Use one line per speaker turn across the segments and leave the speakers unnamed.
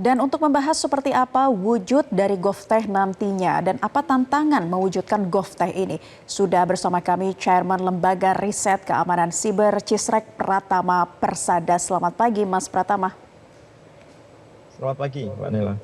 Dan untuk membahas seperti apa wujud dari GovTech nantinya dan apa tantangan mewujudkan GovTech ini, sudah bersama kami Chairman Lembaga Riset Keamanan Siber Cisrek Pratama Persada. Selamat pagi Mas Pratama.
Selamat pagi Mbak Nela.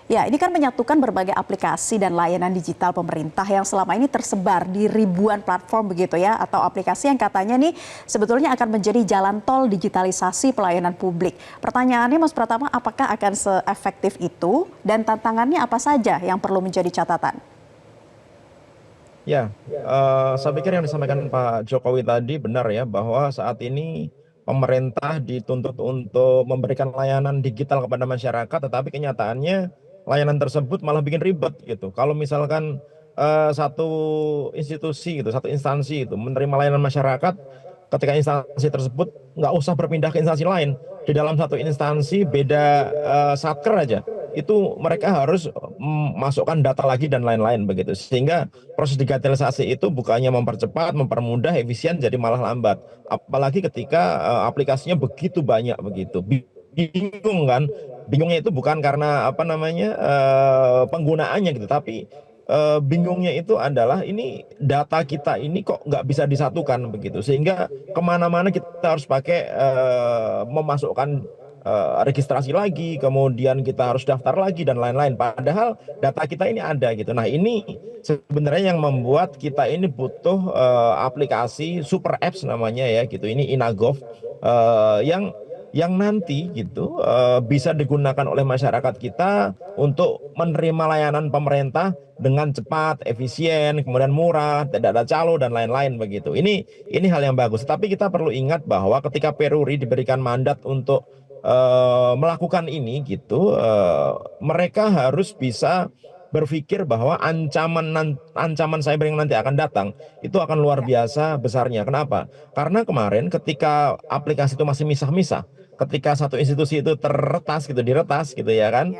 Ya, ini kan menyatukan berbagai aplikasi dan layanan digital pemerintah yang selama ini tersebar di ribuan platform begitu ya, atau aplikasi yang katanya nih sebetulnya akan menjadi jalan tol digitalisasi pelayanan publik. Pertanyaannya Mas Pratama, apakah akan seefektif itu dan tantangannya apa saja yang perlu menjadi catatan?
Ya, saya pikir yang disampaikan Pak Jokowi tadi benar ya, bahwa saat ini pemerintah dituntut untuk memberikan layanan digital kepada masyarakat, tetapi kenyataannya layanan tersebut malah bikin ribet gitu. Kalau misalkan satu institusi gitu, satu instansi itu menerima layanan masyarakat, ketika instansi tersebut nggak usah berpindah ke instansi lain, di dalam satu instansi beda satker aja, itu mereka harus masukkan data lagi dan lain-lain begitu, sehingga proses digitalisasi itu bukannya mempercepat, mempermudah, efisien, jadi malah lambat. Apalagi ketika aplikasinya begitu banyak begitu. Bingung kan? Bingungnya itu bukan karena apa namanya penggunaannya gitu, tapi bingungnya itu adalah ini data kita ini kok nggak bisa disatukan begitu, sehingga kemana-mana kita harus pakai memasukkan registrasi lagi, kemudian kita harus daftar lagi dan lain-lain. Padahal data kita ini ada gitu. Nah ini sebenarnya yang membuat kita ini butuh aplikasi super apps namanya ya gitu. Ini Inagov yang nanti gitu bisa digunakan oleh masyarakat kita untuk menerima layanan pemerintah dengan cepat, efisien, kemudian murah, tidak ada calo dan lain-lain begitu. Ini hal yang bagus. Tapi kita perlu ingat bahwa ketika Peruri diberikan mandat untuk melakukan ini gitu, mereka harus bisa berpikir bahwa ancaman cyber yang nanti akan datang itu akan luar biasa besarnya. Kenapa? Karena kemarin ketika aplikasi itu masih misah-misah, ketika satu institusi itu diretas gitu ya kan,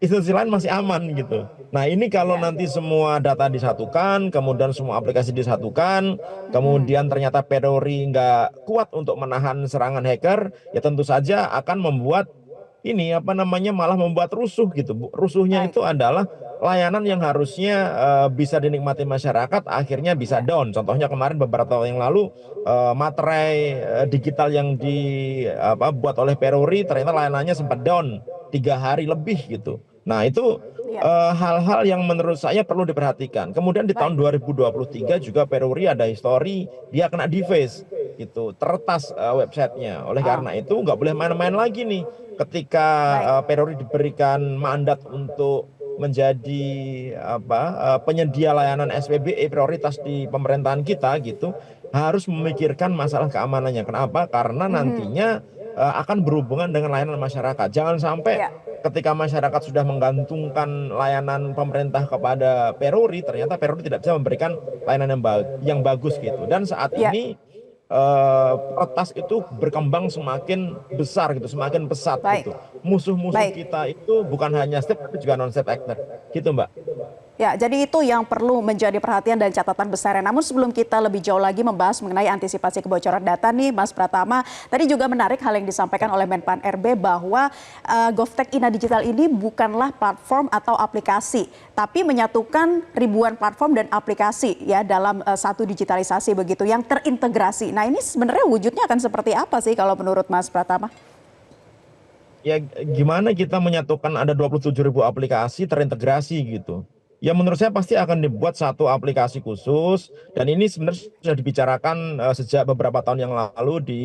institusi lain masih aman gitu. Nah ini kalau nanti semua data disatukan, kemudian semua aplikasi disatukan, kemudian ternyata Peruri nggak kuat untuk menahan serangan hacker, ya tentu saja akan membuat ini apa namanya malah membuat rusuh gitu. Rusuhnya itu adalah layanan yang harusnya bisa dinikmati masyarakat akhirnya bisa down. Contohnya kemarin beberapa tahun yang lalu materai digital yang buat oleh Peruri ternyata layanannya sempat down 3 hari lebih gitu. Nah itu hal-hal yang menurut saya perlu diperhatikan. Kemudian di tahun 2023 juga Peruri ada histori dia kena deface gitu, teretas websitenya. Oleh karena itu nggak boleh main-main lagi nih. Ketika Peruri diberikan mandat untuk menjadi penyedia layanan SPBE prioritas di pemerintahan kita gitu, harus memikirkan masalah keamanannya. Kenapa? Karena nantinya akan berhubungan dengan layanan masyarakat. Jangan sampai ketika masyarakat sudah menggantungkan layanan pemerintah kepada Peruri, ternyata Peruri tidak bisa memberikan layanan yang bagus gitu. Dan saat ini peretas itu berkembang semakin besar gitu, semakin pesat gitu. Musuh-musuh kita itu bukan hanya state tapi juga non state actor gitu Mbak.
Ya, jadi itu yang perlu menjadi perhatian dan catatan besar. Namun sebelum kita lebih jauh lagi membahas mengenai antisipasi kebocoran data nih, Mas Pratama, tadi juga menarik hal yang disampaikan oleh Menpan RB bahwa GovTech Ina Digital ini bukanlah platform atau aplikasi, tapi menyatukan ribuan platform dan aplikasi ya dalam satu digitalisasi begitu yang terintegrasi. Nah ini sebenarnya wujudnya akan seperti apa sih kalau menurut Mas Pratama?
Ya gimana kita menyatukan ada 27.000 aplikasi terintegrasi gitu. Ya menurut saya pasti akan dibuat satu aplikasi khusus, dan ini sebenarnya sudah dibicarakan sejak beberapa tahun yang lalu di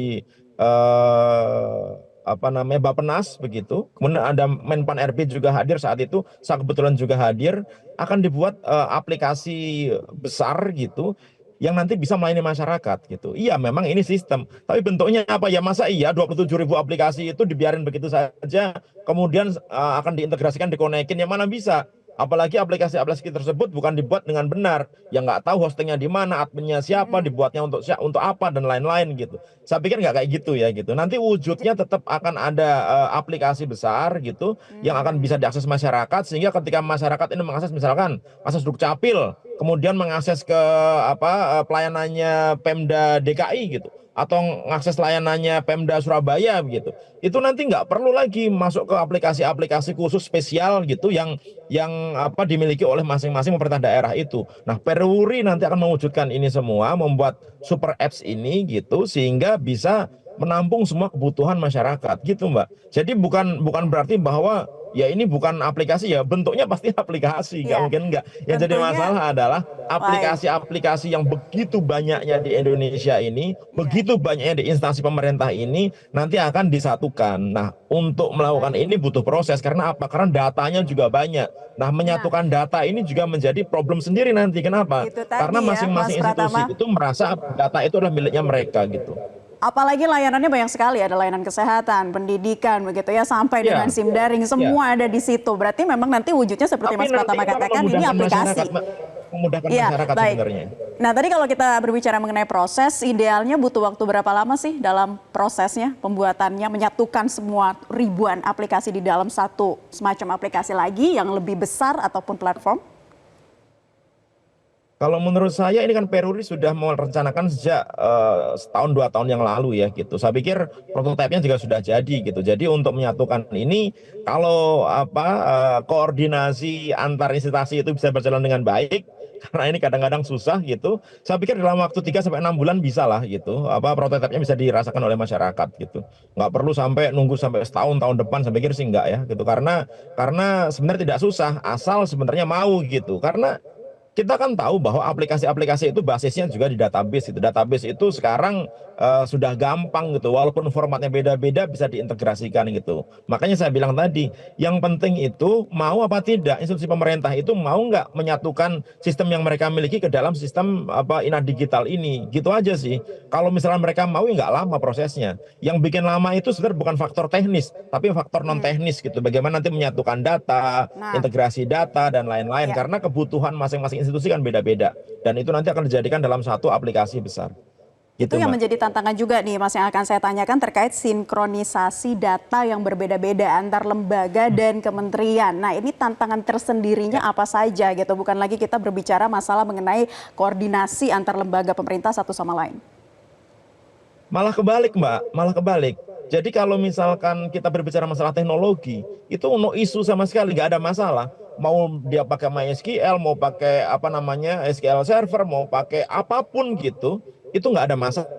Bappenas begitu. Kemudian ada Menpan RB juga hadir saat itu, saya kebetulan juga hadir. Akan dibuat aplikasi besar gitu yang nanti bisa melayani masyarakat gitu. Iya memang ini sistem, tapi bentuknya apa ya, masa iya 27.000 aplikasi itu dibiarin begitu saja kemudian akan diintegrasikan, dikonekin, yang mana bisa. Apalagi aplikasi-aplikasi tersebut bukan dibuat dengan benar, yang nggak tahu hostingnya di mana, adminnya siapa, dibuatnya untuk apa dan lain-lain gitu. Saya pikir nggak kayak gitu ya gitu. Nanti wujudnya tetap akan ada aplikasi besar gitu yang akan bisa diakses masyarakat, sehingga ketika masyarakat ini mengakses misalkan akses Dukcapil kemudian mengakses ke pelayanannya Pemda DKI gitu, atau mengakses layanannya Pemda Surabaya gitu. Itu nanti nggak perlu lagi masuk ke aplikasi-aplikasi khusus spesial gitu yang dimiliki oleh masing-masing pemerintah daerah itu. Nah, Peruri nanti akan mewujudkan ini semua, membuat super apps ini gitu sehingga bisa menampung semua kebutuhan masyarakat gitu, Mbak. Jadi bukan bukan berarti bahwa ya ini bukan aplikasi, ya bentuknya pasti aplikasi, nggak
Ya,
mungkin nggak. Yang jadi
tentunya
masalah adalah
baik.
aplikasi-aplikasi yang begitu banyaknya di Indonesia ini,
Ya,
begitu banyaknya di instansi pemerintah ini nanti akan disatukan. Nah, untuk melakukan
baik.
ini butuh proses, karena apa? Karena datanya juga banyak. Nah,
Nah,
menyatukan data ini juga menjadi problem sendiri nanti. Kenapa?
itu
Karena
tadi ya, Mas
masing-masing institusi
Pratama.
itu merasa data itu adalah miliknya mereka gitu.
Apalagi layanannya banyak sekali, ada layanan kesehatan, pendidikan, begitu ya, sampai dengan
Ya,
SIM daring,
ya.
semua ada di situ. Berarti memang nanti wujudnya seperti
Tapi
Mas
nanti
Pratama
itu akan
katakan, ini
memudahkan
aplikasi.
masyarakat, Mbak. Memudahkan
Iya,
masyarakat
baik.
sebenarnya.
Nah, tadi kalau kita berbicara mengenai proses, idealnya butuh waktu berapa lama sih dalam prosesnya, pembuatannya, menyatukan semua ribuan aplikasi di dalam satu semacam aplikasi lagi yang lebih besar ataupun platform?
Kalau menurut saya ini kan Peruri sudah merencanakan sejak setahun 2 tahun yang lalu ya gitu. Saya pikir prototipenya juga sudah jadi gitu. Jadi untuk menyatukan ini, kalau koordinasi antar instansi itu bisa berjalan dengan baik, karena ini kadang-kadang susah gitu. Saya pikir dalam waktu 3 sampai 6 bulan bisa lah gitu. Prototipenya bisa dirasakan oleh masyarakat gitu. Nggak perlu sampai nunggu sampai setahun, tahun depan. Saya pikir sih enggak ya gitu. Karena sebenarnya tidak susah, asal sebenarnya mau gitu. Karena kita kan tahu bahwa aplikasi-aplikasi itu basisnya juga di database. Itu database itu sekarang sudah gampang gitu, walaupun formatnya beda-beda bisa diintegrasikan gitu. Makanya saya bilang tadi, yang penting itu mau apa tidak, institusi pemerintah itu mau nggak menyatukan sistem yang mereka miliki ke dalam sistem Ina digital ini, gitu aja sih. Kalau misalnya mereka mau, ya nggak lama prosesnya. Yang bikin lama itu sebenarnya bukan faktor teknis, tapi faktor non teknis gitu. Bagaimana nanti menyatukan data,
Nah,
integrasi data dan lain-lain,
ya.
karena kebutuhan masing-masing institusi kan beda-beda, dan itu nanti akan dijadikan dalam satu aplikasi besar
Itu
gitu,
yang
Mbak.
menjadi tantangan juga nih Mas, yang akan saya tanyakan terkait sinkronisasi data yang berbeda-beda antar lembaga dan kementerian. Nah, ini tantangan tersendirinya apa saja gitu, bukan lagi kita berbicara masalah mengenai koordinasi antar lembaga pemerintah satu sama lain.
Malah kebalik, Mbak, malah kebalik. Jadi kalau misalkan kita berbicara masalah teknologi, itu no isu sama sekali, nggak ada masalah. Mau dia pakai MySQL, mau pakai SQL Server, mau pakai apapun gitu, itu nggak ada masalah.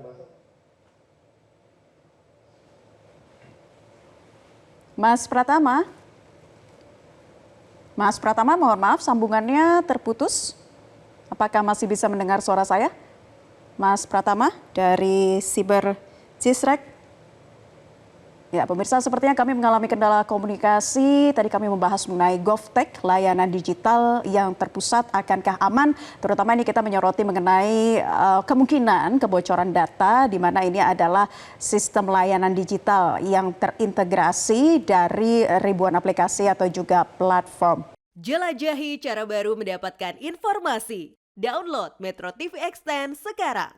Mas Pratama, Mas Pratama, mohon maaf sambungannya terputus. Apakah masih bisa mendengar suara saya? Mas Pratama dari Siber Cisrek. Ya, pemirsa, sepertinya kami mengalami kendala komunikasi. Tadi kami membahas mengenai GovTech, layanan digital yang terpusat, akankah aman? Terutama ini kita menyoroti mengenai kemungkinan kebocoran data, di mana ini adalah sistem layanan digital yang terintegrasi dari ribuan aplikasi atau juga platform.
Jelajahi cara baru mendapatkan informasi. Download Metro TV Extend sekarang.